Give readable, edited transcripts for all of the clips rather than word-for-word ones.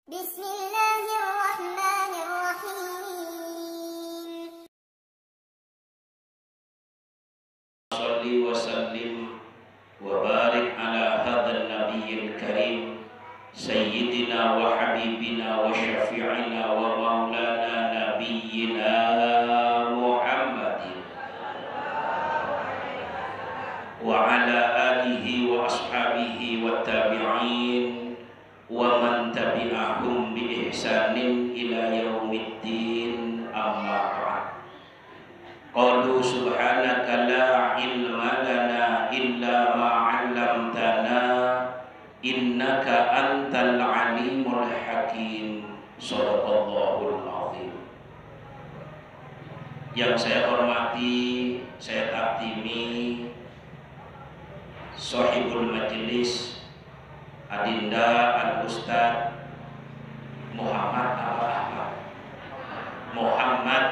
Bismillahirrahmanirrahim. Shalli wa sallim wa barik ala hadzal nabiyil karim sayyidina wa habibina wa syafi'ina wa maulana nabiyyina Muhammadin wa ala alihi wa ashabihi wa tabi'in wa man tabi'ahum bi ihsanin ila yaumiddin, amma ba'd. Qalu subhanaka la ilma lana illa ma 'allamtana innaka antal alimul hakim. Shadaqallahul azim. Yang saya hormati, saya taktimi Sahibul Majlis Adinda Al-Ustaz Muhammad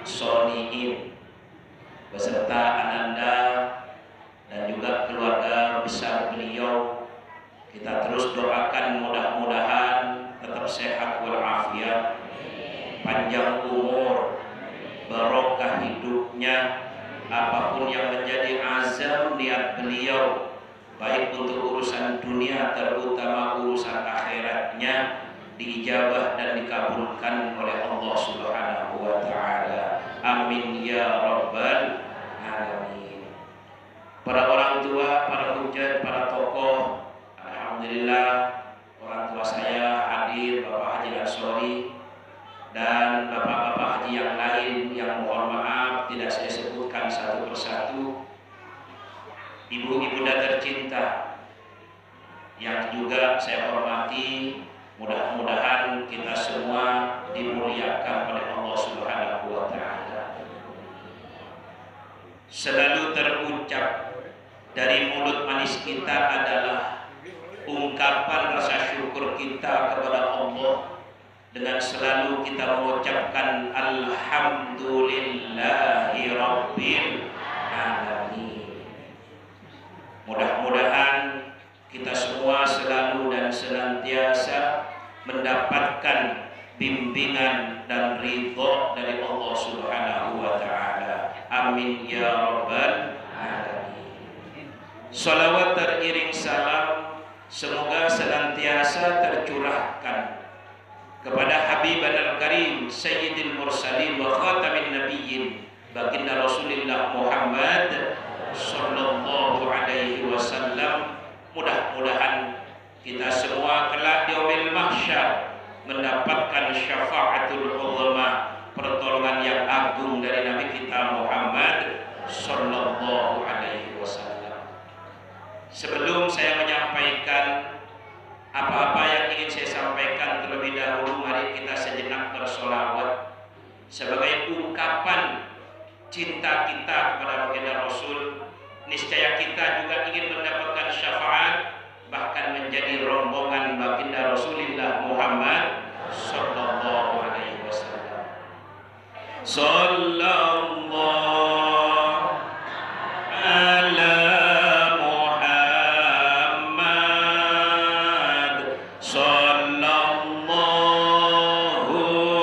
Sholihin beserta ananda dan juga keluarga besar beliau. Kita terus doakan mudah-mudahan tetap sehat walafiat, panjang umur, barokah hidupnya, apapun yang menjadi azam niat beliau, baik untuk urusan dunia terutama urusan akhiratnya, diijabah dan dikabulkan oleh Allah Subhanahu wa taala. Amin ya rabbal alamin. Para orang tua, para hujat, para tokoh, alhamdulillah orang tua saya hadir, Bapak Haji Ansori dan bapak-bapak haji yang lain yang mohon maaf tidak saya sebutkan satu persatu. Ibu-ibu dan tercinta yang juga saya hormati, mudah-mudahan kita semua dimuliakan oleh Allah Subhanahu wa taala. Selalu terucap dari mulut manis kita adalah ungkapan rasa syukur kita kepada Allah dengan selalu kita mengucapkan alhamdulillahi rabbil alamin. Mudah-mudahan kita semua selalu dan senantiasa mendapatkan bimbingan dan ridho dari Allah Subhanahu wa taala. Amin ya rabbal alamin. Salawat teriring salam semoga senantiasa tercurahkan kepada Habibana al-Karim Sayyidil Mursalin wa Khatamin Nabiyyin baginda Rasulullah Muhammad sallallahu alaihi wasallam. Mudah-mudahan kita semua kelak di yaumil mahsyar mendapatkan syafaatul uzma, pertolongan yang agung dari Nabi kita Muhammad sallallahu alaihi wasallam. Sebelum saya menyampaikan apa-apa yang ingin saya sampaikan, terlebih dahulu mari kita sejenak bersolawat sebagai ungkapan cinta kita kepada baginda Rasul. Niscaya kita juga ingin mendapatkan syafaat, bahkan menjadi rombongan baginda Rasulullah Muhammad sallallahu alaihi wasallam. Sallallahu ala Muhammad sallallahu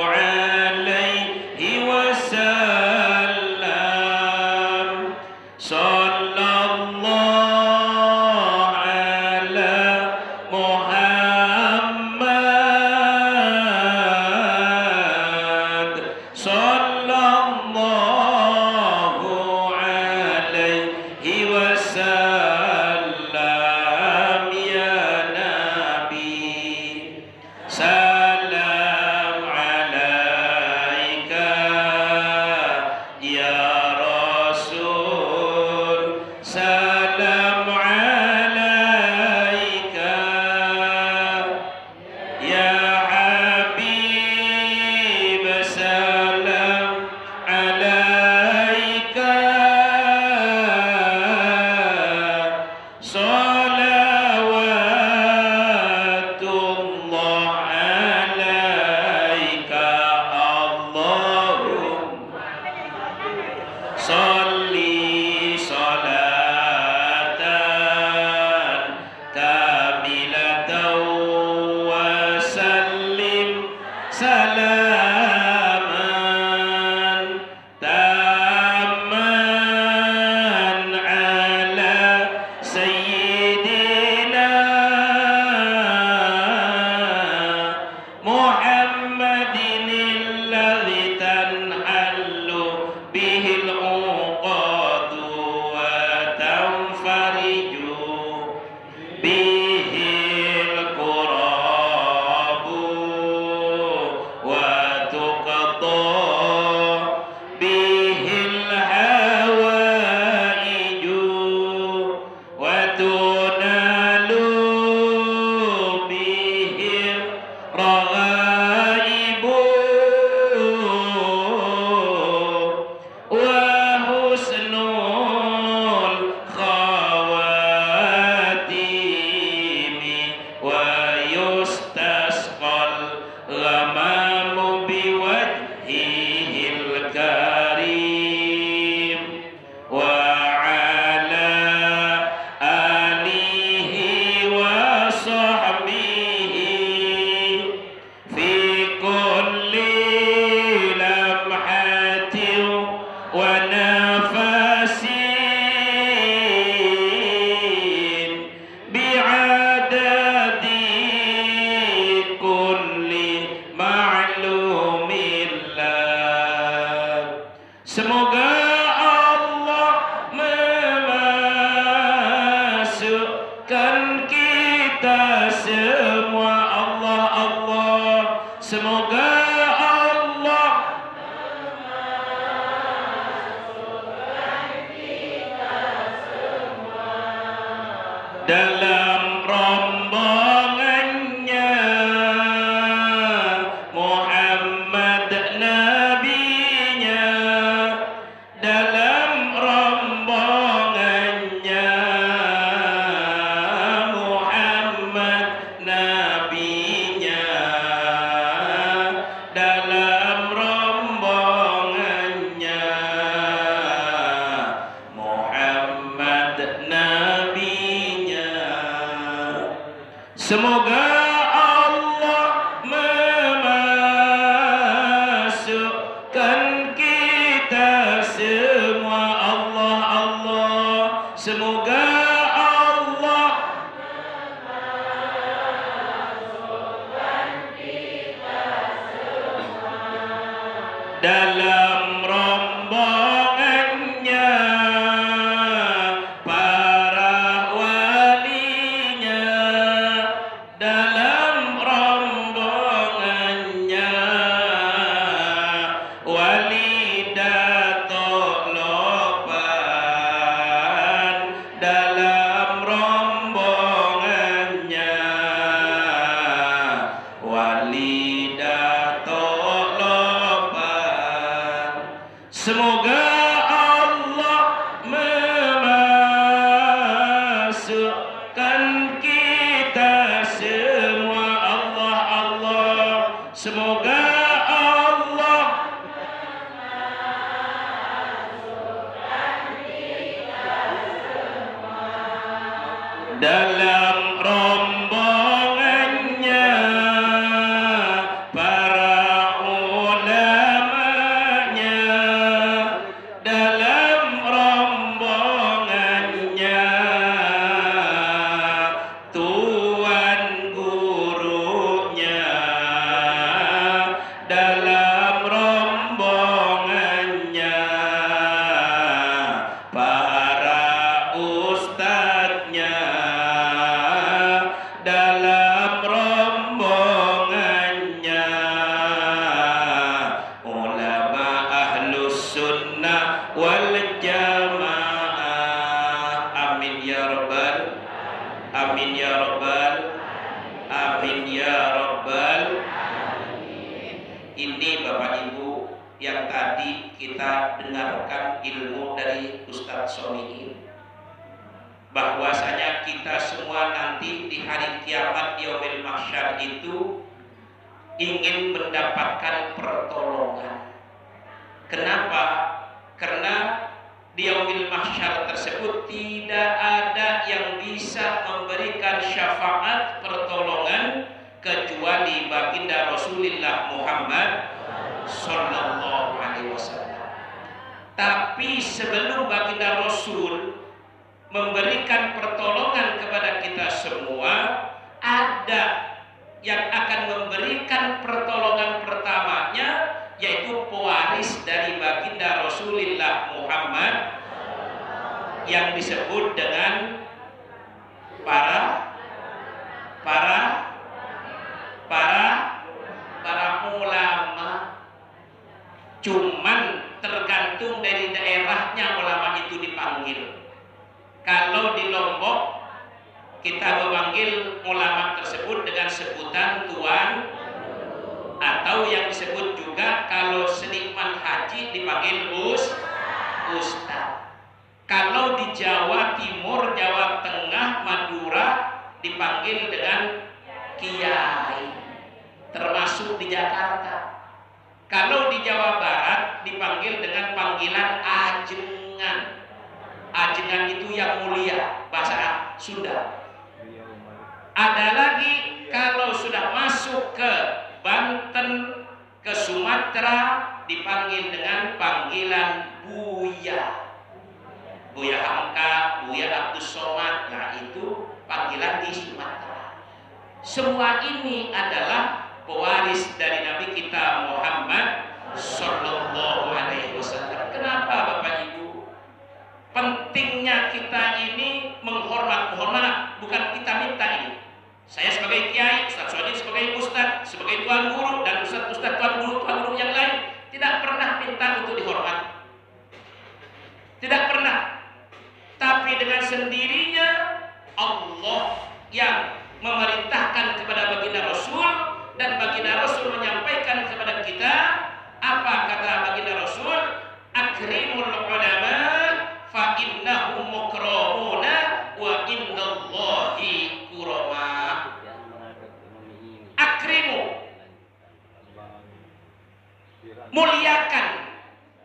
alaihi wasallam. Salawatullah رغائب وحسن الخواتيم ويستسقى الغمام بوجهه الكريم وعلى آله وصحبه في كل لمحة ونفس بعدد كل معلوم له. Semoga Allah memasukkan kita semua. Allah Allah, semoga Allah dalam rombongannya Muhammad nabinya, dalam rombongannya Muhammad nabinya, dalam rombongannya Muhammad nabinya. Semoga Allah memasukkan kita semua. Allah Allah, semoga Allah dalam rombongannya para walinya, dalam rombongannya wali dato loban, dalam rombongannya wali dato loban. Semoga Allah memasukkan kita semua. Allah Allah, semoga Allah dalam rombongannya para ulamanya, dalam rombongannya tuan gurunya, dalam rombongannya para ustadznya, dalam rombongannya ulama ahlus sunnah wal jamaah. Amin ya rabbal, amin ya rabbal, amin ya rabbal. Ini Bapak Ibu yang tadi kita dengarkan ilmu dari Ustadz Solihin, bahwasanya kita semua nanti di hari kiamat yaumil mahsyar itu ingin mendapatkan pertolongan. Kenapa? Karena di yaumil mahsyar tersebut tidak ada yang bisa memberikan syafaat pertolongan kecuali baginda Rasulullah Muhammad sallallahu alaihi wasallam. Tapi sebelum baginda Rasul memberikan pertolongan kepada kita semua, ada yang akan memberikan pertolongan pertamanya, yaitu pewaris dari baginda Rasulullah Muhammad yang disebut dengan para ulama. Cuman tergantung dari daerahnya ulama itu dipanggil. Kalau di Lombok kita memanggil ulama tersebut dengan sebutan tuan atau yang disebut juga kalau seniman haji dipanggil ustaz. Kalau di Jawa Timur, Jawa Tengah, Madura dipanggil dengan kiai, termasuk di Jakarta. Kalau di Jawa Barat dipanggil dengan panggilan ajengan. Ajengan itu yang mulia, bahasa Sunda. Ada lagi kalau sudah masuk ke Banten, ke Sumatera dipanggil dengan panggilan Buya. Buya Hamka, Buya Abdus Somad, nah itu panggilan di Sumatera. Semua ini adalah pewaris dari Nabi kita Muhammad Sallallahu Alaihi Wasallam. Kenapa Bapak Ibu? Pentingnya kita ini menghormat, bukan kita minta ini. Saya sebagai kiai, Ustaz Sodi sebagai ustaz, sebagai tuan guru, dan ustaz-ustaz tuan guru yang lain tidak pernah minta untuk dihormati. Tidak pernah. Tapi dengan sendirinya Allah yang memerintahkan kepada baginda Rasul, dan baginda Rasul menyampaikan kepada kita apa kata baginda Rasul, akrimul ulama fa innahum mukramuna wa indallahi kurama. Akrimu, muliakan,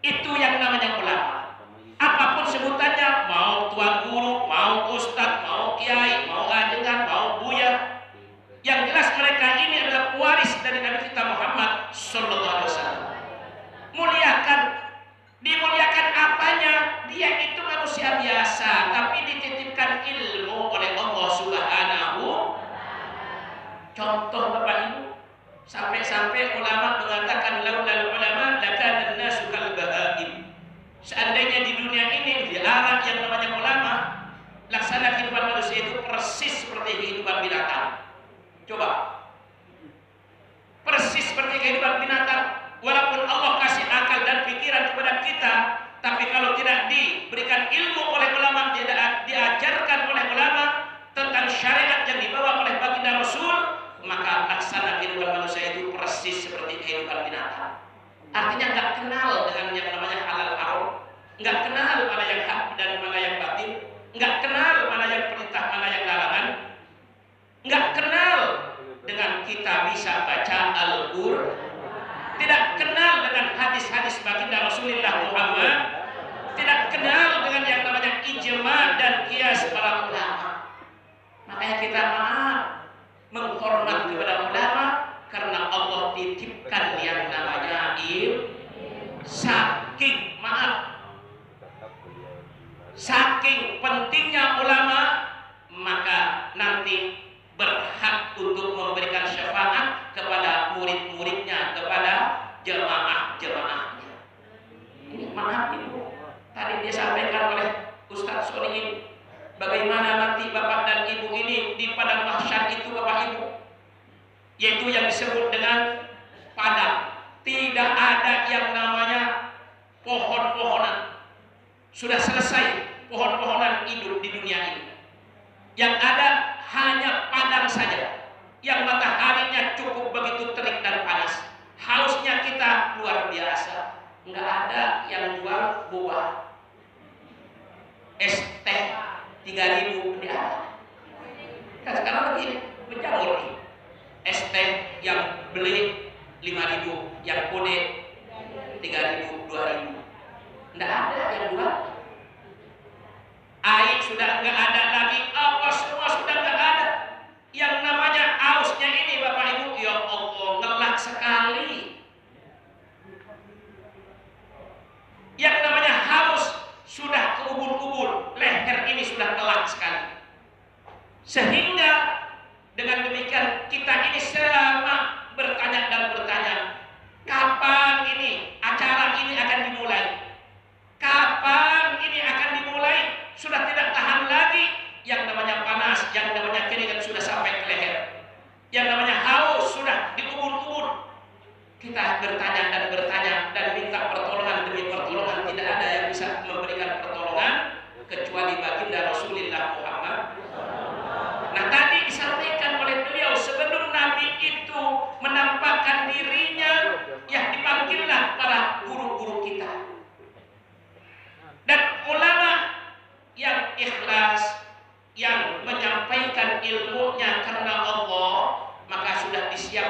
itu yang namanya ulama. Apapun sebutannya, mau tuan guru, mau ustadz, mau kiai, mau ajengan, mau buya, yang jelas mereka ini adalah pewaris dari Nabi kita Muhammad Sallallahu Alaihi Wasallam. Muliakan, dimuliakan apanya? Dia itu manusia biasa, tapi dititipkan ilmu oleh Allah Subhanahu. Contoh Bapak Ibu, sampai-sampai ulama mengatakan laulal ulama lakana an-nasu kal bahaim. Seandainya di dunia ini dilarang yang namanya ulama, laksana kehidupan manusia itu persis seperti kehidupan binatang. Coba, persis seperti kehidupan binatang. Walaupun Allah kasih akal dan pikiran kepada kita, tapi kalau tidak diberikan ilmu oleh ulama, tidak diajarkan oleh ulama tentang syariat yang dibawa oleh baginda Rasul, maka laksana kehidupan manusia itu persis seperti kehidupan binatang. Artinya nggak kenal dengan yang namanya halal haram, nggak kenal mana yang hak dan mana yang batin, nggak kenal mana yang perintah, mana yang larangan, nggak kenal dengan kita bisa baca Al-Qur'an, tidak kenal dengan hadis-hadis baginda Rasulullah Muhammad, tidak kenal dengan yang namanya ijma dan qiyas para ulama. Makanya kita menghormat kepada ulama karena Allah titipkan yang namanya ilmu. Saking pentingnya ulama, maka nanti berhak untuk memberikan syafaat kepada murid-muridnya, kepada jemaah-jemaahnya. Ini maaf Ibu, tadi disampaikan oleh Ustaz Solihin, bagaimana nanti Bapak dan Ibu ini di padang mahsyar itu Bapak Ibu, yaitu yang disebut dengan padang. Tidak ada yang namanya pohon-pohonan. Sudah selesai pohon-pohonan hidup di dunia ini. Yang ada hanya padang saja, yang mataharinya cukup begitu terik dan panas. Hausnya kita luar biasa. Nggak ada yang jual buah. Es teh 3.000 tidak ada. Kan sekarang lagi menjamur nih. Es teh yang beli 5.000, yang kode 3.000, 2.000. Nggak ada yang jual. Air sudah nggak ada lagi, apa semua sudah nggak ada. Yang namanya ausnya ini Bapak Ibu, ya Allah, ngelak sekali. Yang namanya haus sudah keubur-ubur, leher ini sudah ngelak sekali. Sehingga dengan demikian kita ini selama bertanya dan bertanya, kapan ini acara ini akan dimulai? Kapan ini akan dimulai? Sudah tidak tahan lagi. Yang namanya panas, yang namanya keringat sudah sampai ke leher, yang namanya haus sudah dikubur-kubur. Kita bertanya dan minta pertolongan demi pertolongan. Tidak ada yang bisa memberikan pertolongan kecuali baginda Rasulullah Muhammad. Nah, tadi disampaikan oleh beliau sebelum Nabi itu menampakkan dirinya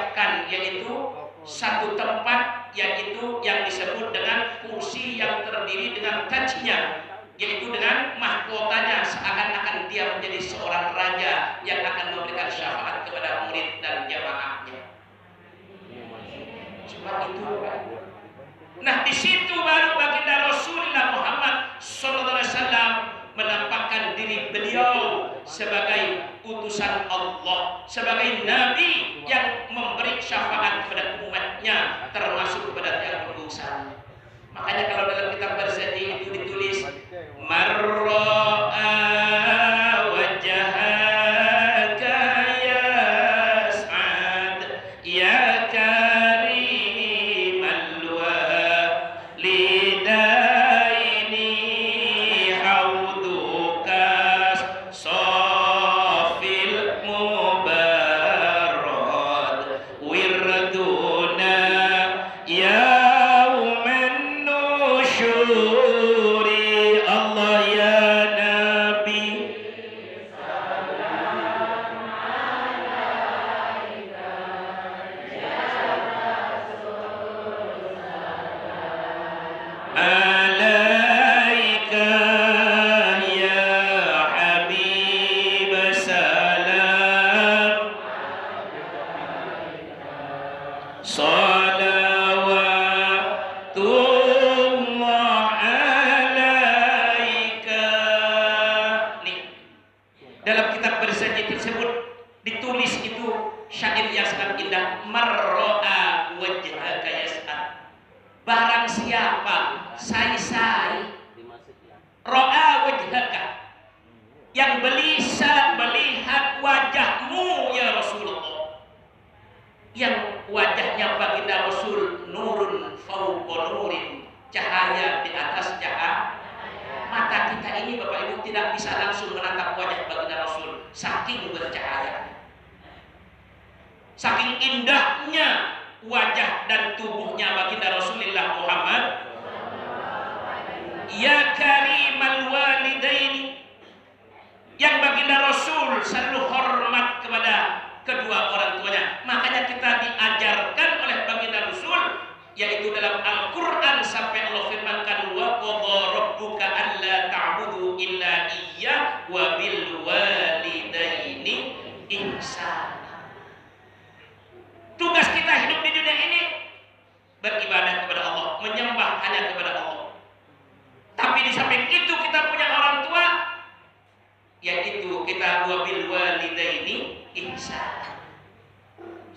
siapkan, yaitu satu tempat yaitu yang disebut dengan kursi yang terdiri dengan tajnya, yaitu dengan mahkotanya, seakan-akan dia menjadi seorang raja yang akan memberikan syafaat kepada murid dan jamaahnya. Sebab itu, nah di situ baru baginda Rasulullah Muhammad SAW menampakkan diri beliau sebagai utusan Allah, sebagai nabi yang memberi syafaat kepada umatnya, termasuk kepada tiang berdosa. Makanya kalau dalam kitab Barzanji itu ditulis marra'a wajhaka yas'ad ya karimal walidaini haudukas safil mubarrad wirduna ya syuri Allah ya Nabi. Alaika ya Habib salam salawatullah alaika. Nih, dalam kitab Barzanji tersebut ditulis itu syair yang sangat indah, marro'a wajhaka yas'ad, barang siapa sai-sai ro'a wajhaka, yang bisa melihat wajahmu ya Rasulullah, yang wajahnya baginda Rasul nurun fauqa nurin, cahaya di atas cahaya. Mata kita ini Bapak Ibu tidak bisa langsung menatap wajah baginda Rasul, saking bercahaya, saking indahnya wajah dan tubuhnya baginda Rasulullah Muhammad. Ya karimal walidaini, yang baginda Rasul selalu hormat kepada kedua orang tuanya. Makanya kita diajarkan oleh baginda Rasul, yaitu dalam Al-Quran sampai Allah firmankan wa qadha rabbuka alla ta'budu illa iyyah wa bil walidaini ihsana. Tugas kita hidup di dunia ini beribadah kepada Allah, menyembah hanya kepada Allah. Tapi di samping itu kita punya orang tua, yaitu kita wa bil walidaini ihsana.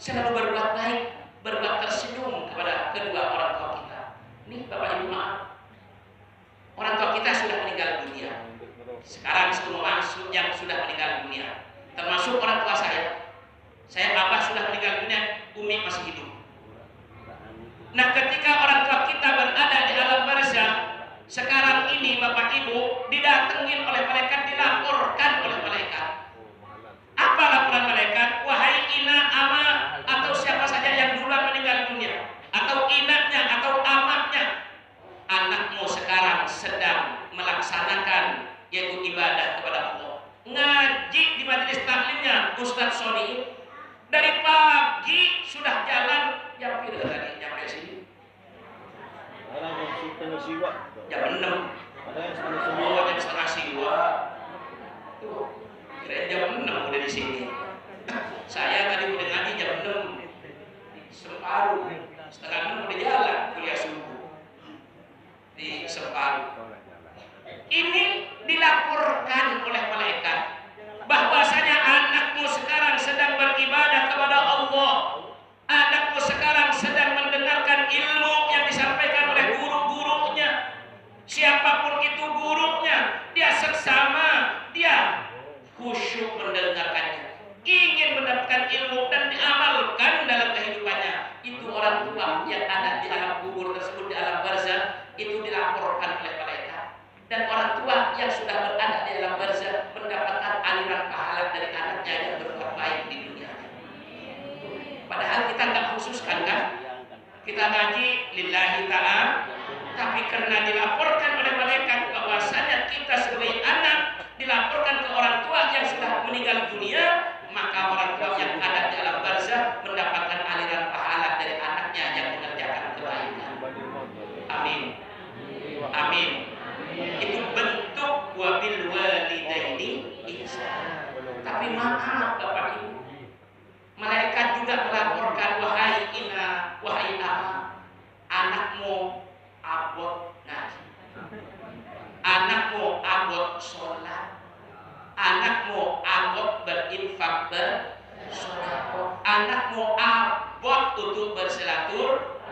Selalu berbuat baik, berbuat tersenyum kepada kedua orang tua kita. Nih Bapak Ibu, maaf, orang tua kita sudah meninggal dunia. Sekarang semua yang sudah meninggal dunia, termasuk orang tua saya. Saya Abah sudah meninggal dunia, Umi masih hidup. Nah, ketika orang tua kita berada di alam barzah, sekarang ini Bapak Ibu didatengin oleh malaikat, dilaporkan oleh malaikat. Apa laporan malaikat? Wahai ina, ama, atau siapa saja yang duluan meninggal dunia, atau inaknya, atau amatnya, anakmu sekarang sedang melaksanakan yaitu ibadah kepada Allah. Ngaji di majelis taklimnya Ustadz Soni, dari pagi sudah jalan, jam berapa tadi nyampe sini? Jam 6. Oh, jam setengah siwa. Tuh, kira jam 6 udah di sini. Saya tadi udah ngaji jam 6. Separuh, setengah 6 udah jalan kuliah subuh. Di separuh. Ini dilaporkan oleh malaikat bahwasanya anakmu sekarang sedang beribadah kepada Allah. Anakmu sekarang sedang mendengarkan ilmu yang disampaikan oleh guru-gurunya. Siapapun itu gurunya, dia seksama, dia khusyuk mendengarkannya, ingin mendapatkan ilmu dan diamalkan dalam kehidupannya. Itu orang tua yang ada di alam kubur tersebut, di alam barzah, itu dilaporkan oleh malaikat. Dan orang tua yang sudah berada di alam barzah mendapatkan aliran pahala dari anaknya yang berbuat baik di dunia. Padahal kita nggak khususkan kan? Kita ngaji lillahi ta'ala, tapi karena dilaporkan oleh malaikat bahwasanya kita sebagai anak dilaporkan ke orang tua yang sudah meninggal dunia, maka orang tua yang ada di alam barzah mendapatkan aliran spot untuk bersilatur.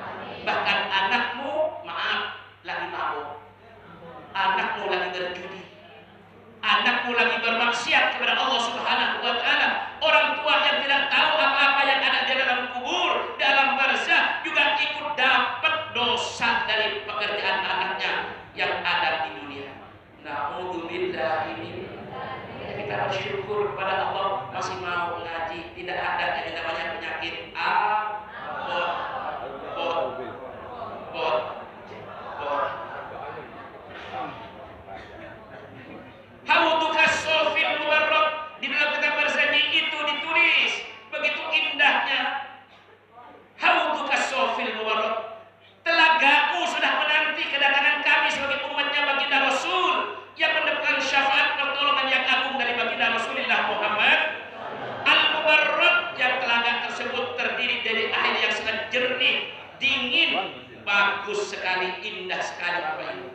Bahkan anakmu, maaf, lagi mabuk, anakmu lagi berjudi, anakmu lagi bermaksiat kepada Allah Subhanahu wa Ta'ala. Orang tua yang tidak tahu apa-apa yang ada di dalam kubur, dalam barzah, juga ikut dapat dosa dari pekerjaan anaknya yang ada di dunia. Na'udzubillah. Ini kita bersyukur kepada Allah masih mau ngaji, tidak ada yang namanya penyakit Haudukas sofil mubarrak. Di dalam kitab berzanji itu ditulis begitu indahnya. Haudukas sofil mubarrak. Telagamu sudah menanti kedatangan kami sebagai umatnya baginda Rasul yang mendapatkan syafaat pertolongan yang agung dari baginda Rasulullah Muhammad al-mubarrak, yang telaga tersebut terdiri dari air yang sangat jernih, dingin, bagus sekali, indah sekali Bapak Ibu.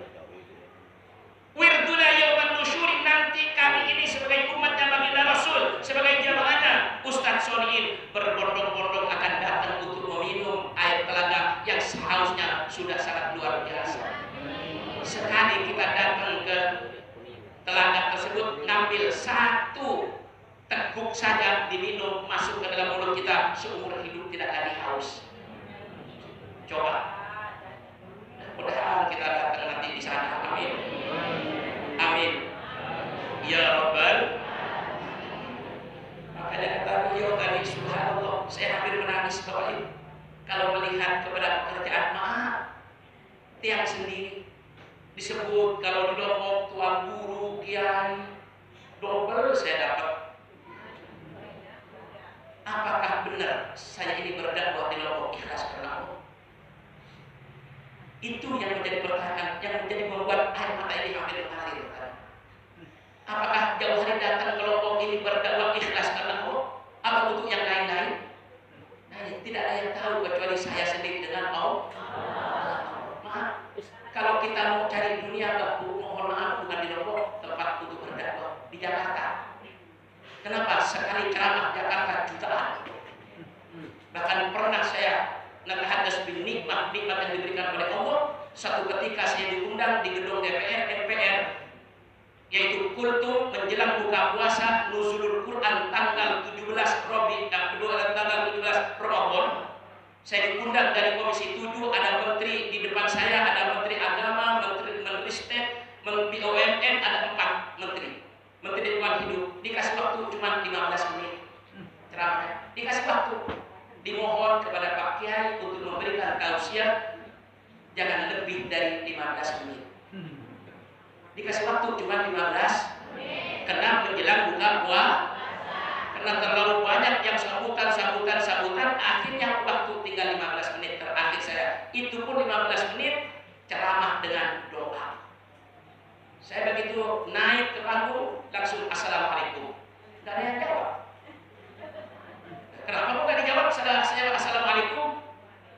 Wirduna yauman nusyuri, nanti kami ini sebagai umatnya baginda Rasul, sebagai jamaahnya Ustadz Solihin berbondong-bondong akan datang untuk meminum air telaga yang sehausnya sudah sangat luar biasa. Sekali kita datang ke telaga tersebut, ngambil satu teguk saja diminum, masuk ke dalam mulut kita, seumur hidup tidak lagi haus. Coba, mudah-mudahan kita datang nanti di sana. Amin. Amin. Ya Rabbal. Makanya kata beliau tadi, subhanallah, saya hampir menangis Bapak Ibu kalau melihat kepada pekerjaan maaf tiang sendiri disebut kalau di Lombok tuan guru kiai double saya dapat. Apakah benar saya ini berdakwah di Lombok ikhlas karena Allah? Itu yang menjadi pertanyaan, yang menjadi membuat air mata ini hampir mengalir. Apakah jauh hari datang ke Lombok ini berdakwah ikhlas karena Allah? Apa untuk yang lain-lain? Nah, tidak ada yang tahu kecuali saya sendiri dengan Allah. Maaf, kalau kita mau cari dunia, mohon maaf, bukan di Lombok tempat untuk berdakwah, di Jakarta. Kenapa? Sekali ceramah Jakarta jutaan. Bahkan pernah saya natahadas bin nikmat yang diberikan oleh Allah. Satu ketika saya diundang di gedung DPR MPR, yaitu kultum menjelang buka puasa nuzulul Quran tanggal 17 Rabi dan kedua tanggal 17 Ramadan. Saya diundang dari Komisi 7, ada menteri di depan saya, ada menteri agama, menteri stek, menteri BUMN, ada 4 menteri. Menteri lingkungan hidup. Dikasih waktu cuma 15 menit ceramahnya. Dikasih waktu. Dimohon kepada Pak Kiai untuk memberikan tausiah jangan lebih dari 15 menit. Dikasih waktu cuma 15 menit. Karena menjelang buka puasa. Karena terlalu banyak yang sambutan, akhirnya waktu tinggal 15 menit terakhir saya. Itu pun 15 menit ceramah dengan doa. Saya begitu naik ke panggung langsung assalamualaikum. Gak ada yang jawab. Kenapa kok gak dijawab? Saya assalamualaikum.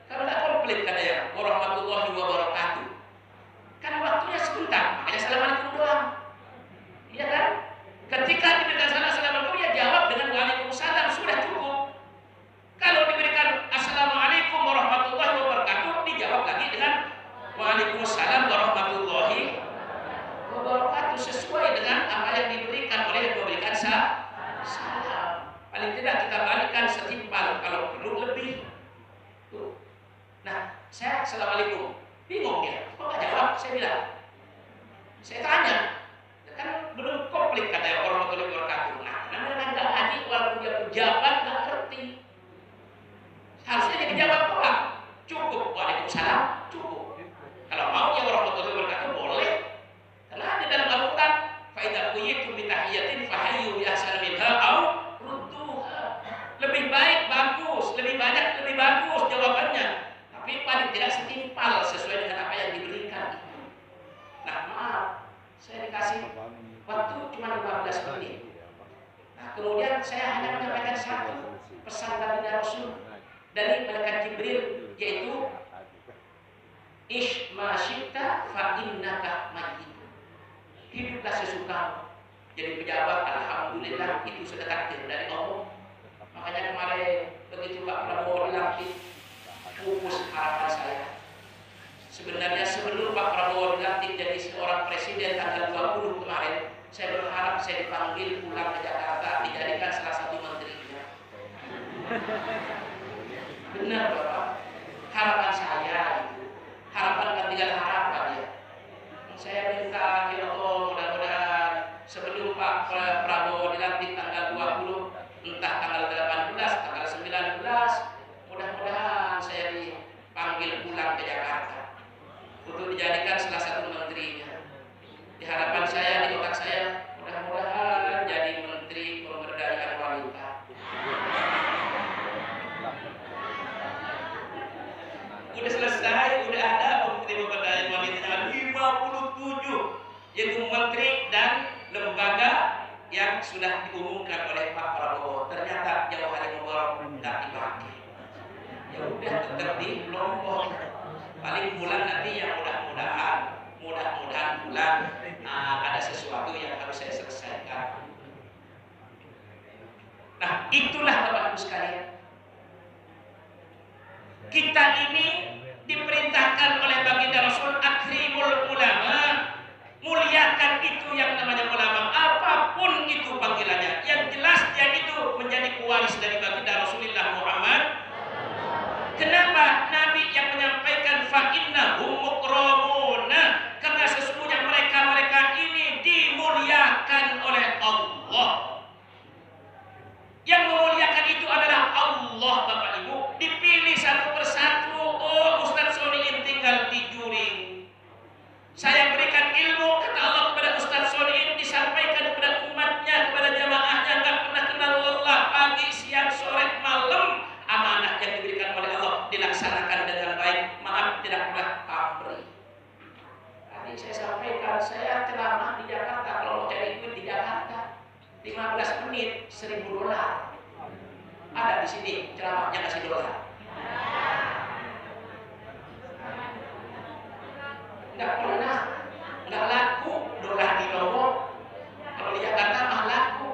Karena komplit katanya warahmatullahi wabarakatuh. Kan waktunya sebentar, makanya assalamualaikum doang. Iya kan? Ketika diberikan assalamualaikum, ya jawab dengan waalaikumsalam, sudah cukup. Kalau diberikan assalamualaikum warahmatullahi wabarakatuh, dijawab lagi dengan waalaikumsalam warahmatullahi wabarakatuh, sesuai dengan apa yang diberikan oleh yang memberikan salam. Paling tidak kita balikan setimpal, kalau perlu lebih. Tuh. Nah, saya assalamualaikum, bingung dia, kok nggak jawab? Saya bilang, saya tanya, kan belum komplit katanya warahmatullahi wabarakatuh. Nah, namanya nggak haji, walaupun dia pejabat nggak ngerti. Harusnya dia dijawab doang. Cukup waalaikumsalam, cukup. Kalau mau ya warahmatullahi wabarakatuh boleh. Karena di dalam Al-Quran, faidah kuyitum bitahiyatin fahayyu bi ahsana minha au rudduha. Lebih baik bagus, lebih banyak lebih bagus jawabannya. Tapi paling tidak setimpal sesuai dengan apa yang diberikan. Nah, maaf, saya dikasih waktu cuma 15 menit. Nah, kemudian saya hanya menyampaikan satu pesan baginda Rasul dari malaikat Jibril, yaitu ish ma syi'ta fa innaka mayyit. Hiduplah sesukamu. Jadi pejabat, alhamdulillah itu sudah takdir dari Allah. Makanya kemarin begitu Pak Prabowo bilang dilantik, pupus harapan saya. Sebenarnya sebelum Pak Prabowo dilantik jadi seorang presiden tanggal 20 kemarin, saya berharap saya dipanggil pulang ke Jakarta, dijadikan salah satu menterinya. Benar Bapak, harapan saya itu, harapan kan tinggal harapan ya. Saya minta ya Allah, mudah-mudahan sebelum Pak Prabowo dilantik tanggal 20, entah tanggal 18, tanggal 19, mudah-mudahan saya dipanggil pulang ke Jakarta untuk dijadikan salah satu menterinya. Di harapan saya, di otak saya, mudah-mudahan jadi menteri pemberdayaan wanita. Udah selesai, udah ada menteri pemberdayaan wanita 57, yaitu menteri dan lembaga yang sudah diumumkan oleh Pak Prabowo. Ternyata jauh hari mubarak tidak dipakai. Ya udah tetap di Lombok. Paling bulan nanti yang mudah-mudahan bulan ada sesuatu yang harus saya selesaikan. Nah, itulah Bapak Ibu sekalian. Kita ini diperintahkan oleh baginda Rasul akrimul ulama, muliakan itu yang namanya ulama, apapun itu panggilannya. Yang jelas dia itu menjadi pewaris dari baginda Rasulullah Muhammad. Kenapa Nabi yang menyampaikan fa innahum mukramuna? Karena sesungguhnya mereka ini dimuliakan oleh Allah. Yang memuliakan itu adalah Allah, Bapak Ibu. Dipilih satu persatu. Oh, Ustaz Solihin tinggal dijuring. Saya berikan ilmu, kata Allah, kepada Ustaz Solihin, disampaikan kepada umatnya, kepada jamaahnya, nggak pernah kenal lelah, pagi, siang, sore, malam. Amanah yang diberikan oleh Allah dilaksanakan dengan baik. Maaf, tidak pernah pamrih. Tadi saya sampaikan, saya ceramah di Jakarta. Kalau mau cari duit di Jakarta, 15 menit, $1.000. Ada di sini ceramahnya kasih dolar. Nggak pernah, nggak laku dolar di Lombok. Kalau di Jakarta mah laku.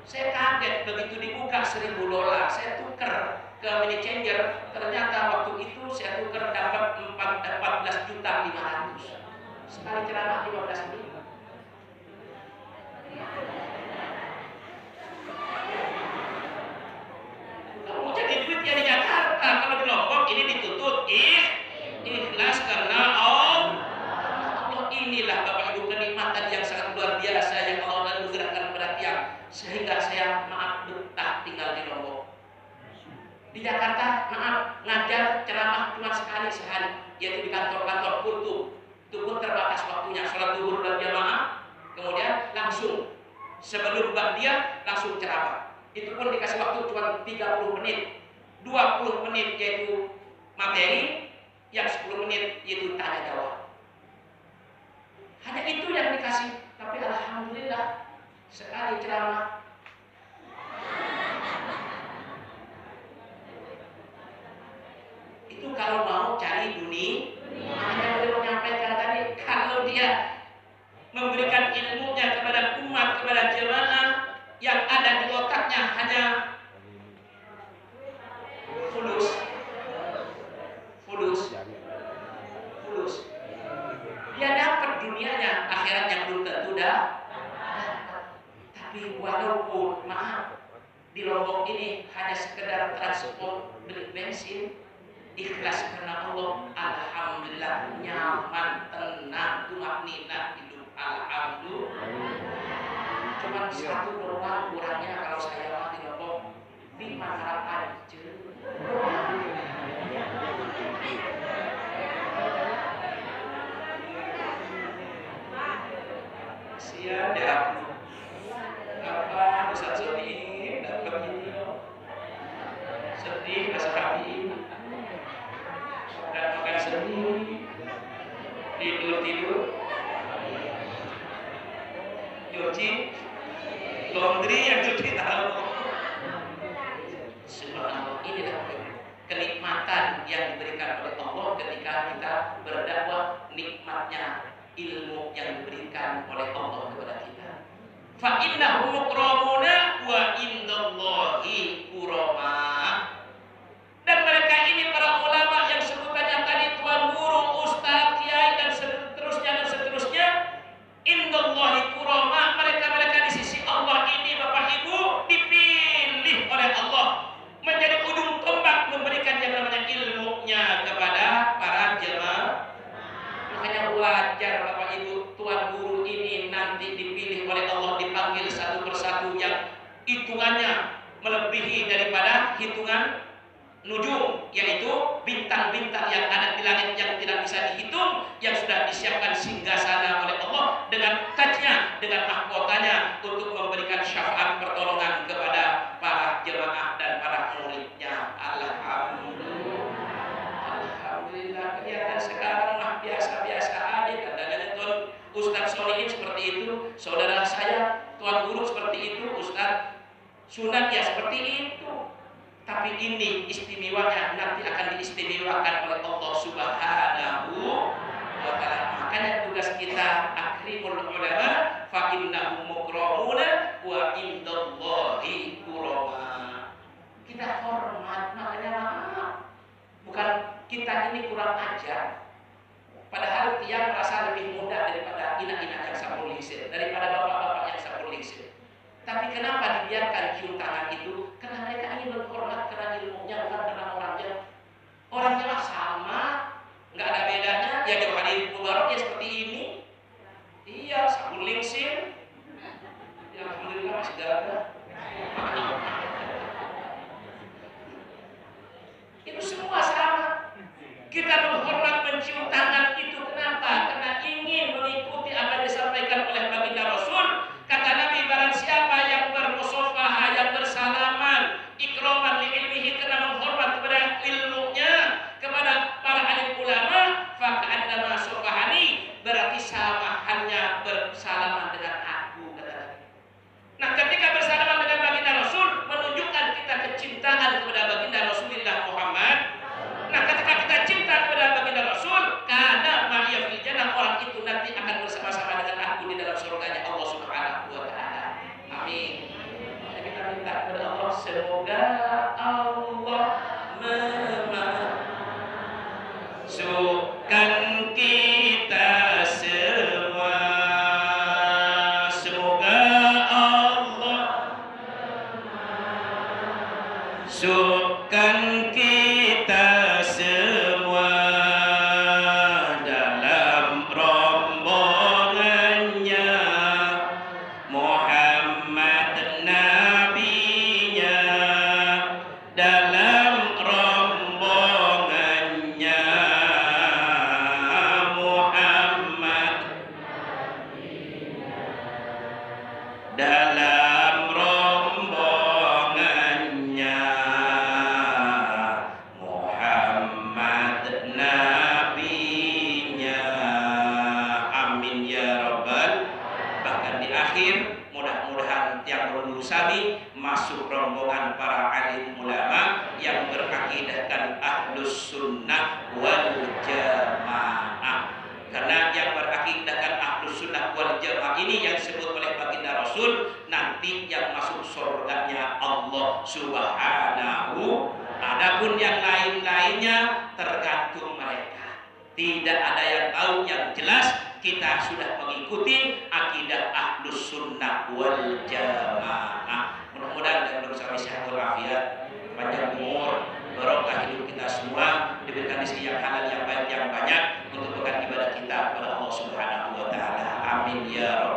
Saya kaget begitu dibuka $1.000, saya tuker ke money changer. Ternyata waktu itu saya tuker dapat 14.500.000. Sekali ceramah 15 menit. Kalau jadi duit ya di Jakarta, kalau di Lombok ini ditutup ikhlas karena Allah. Inilah Bapak Ibu kenikmatan yang sangat luar biasa yang Allah anugerahkan kepada tiang, sehingga saya maaf betah tinggal di Lombok. Di Jakarta maaf ngajar ceramah cuma sekali sehari, yaitu di kantor-kantor kultum. Itu pun terbatas waktunya, sholat zuhur berjamaah, kemudian langsung sebelum dia langsung ceramah. Itu pun dikasih waktu cuma 30 menit, 20 menit yaitu materi, yang 10 menit yaitu tanya jawab. Hanya itu yang dikasih, tapi alhamdulillah sekali ceramah. Itu kalau mau cari dunia, makanya beliau menyampaikan tadi, kalau dia memberikan ilmunya kepada umat, kepada jemaah, yang ada di otaknya hanya fulus. Dia dapat dunianya, akhiratnya belum tentu dah. Tapi walaupun maaf di Lombok ini hanya sekedar transport beli bensin, ikhlas karena Allah, alhamdulillah nyaman, tenang, tumakninah hidup, alhamdulillah. Cuman satu doang kurangnya kalau saya mah di Lombok, di mana aja. Sia ada apa Ustaz Solihin dapat ini sedih rasa hati dan makan sedih tidur cuci laundry yang cuci tahu. Subhanallah, inilah kenikmatan yang diberikan oleh Allah ketika kita berdakwah, nikmatnya ilmu yang diberikan oleh Allah kepada kita. Fa innahum mukramuna wa indallahi kurama. Dan mereka ini ilmunya kepada para jemaah. Makanya wajar Bapak Ibu, tuan guru ini nanti dipilih oleh Allah, dipanggil satu persatu yang hitungannya melebihi daripada hitungan nujum, yaitu bintang-bintang yang ada di langit yang tidak bisa dihitung, yang sudah disiapkan singgasana oleh Allah dengan tajnya, dengan mahkotanya untuk memberikan syafaat pertolongan kepada para jemaah dan para muridnya. Alhamdulillah, kelihatan sekarang mah biasa-biasa aja. Kadang-kadang Tuan Ustadz Solihin seperti itu, saudara saya Tuan Guru seperti itu, Ustadz Sunat ya seperti itu. Tapi ini istimewanya nanti akan diistimewakan oleh Allah Subhanahu wa ta'ala. Makanya tugas kita akrimul ulama fa innahum mukramuna wa indallahi kurama. Kita hormat, makanya bukan kita ini kurang ajar. Padahal dia merasa lebih muda daripada inak-inak yang sabun lisir, daripada bapak-bapak yang sabun lisir. Tapi kenapa dibiarkan cium tangan itu? Karena mereka ingin berhormat karena ilmunya, bukan karena orangnya. Orangnya lah sama, nggak ada bedanya. Ya jauh hari mubarak ya seperti ini. Iya, sabun lisir. Ya alhamdulillah masih ada. Itu semua sama. Kita menghormat mencium tangan itu kenapa? Karena ingin mengikuti apa yang disampaikan oleh baginda Rasul. Kata Nabi, barang siapa yang bermusafahah, yang bersalaman, ikroman li ilmihi, karena menghormat kepada ilmunya, kepada para alim ulama, faka'annama sofahani, berarti sama hanya bersalaman dengan aku, kata Nabi. Nah, ketika bersalaman dengan baginda Rasul menunjukkan kita kecintaan kepada baginda Rasulullah Muhammad. Nah, ketika kita cinta kepada baginda Rasul, karena ma'iyah fil jannah, orang itu nanti akan bersama-sama dengan aku di dalam surganya Allah Subhanahu wa ta'ala. Amin. Jadi kita minta kepada Allah, semoga Allah memasukkan kita semua. Semoga Allah memasukkan kita semua dalam rombongannya, Muhammad nabinya, dalam rombongannya, Muhammad dalam rombongannya, Muhammad nabinya. Amin ya rabbal. Bahkan di akhir mudah-mudahan yang berusaha masuk rombongan para alim ulama yang berakidahkan ahlus sunnah wal jamaah. Karena yang berakidahkan ahlus sunnah wal jamaah ini yang disebut oleh baginda Rasul, nanti yang masuk surganya Allah Subhanahu. Adapun yang lain-lainnya tergantung mereka. Tidak ada yang tahu, yang jelas kita sudah mengikuti akidah ahlus sunnah wal jamaah. Mudah-mudahan dengan bersama sehat walafiat, panjang umur, barokah hidup kita semua, diberikan rezeki yang halal, yang baik, yang banyak untuk bekal ibadah kita kepada Allah Subhanahu wa ta'ala. Amin ya rabbal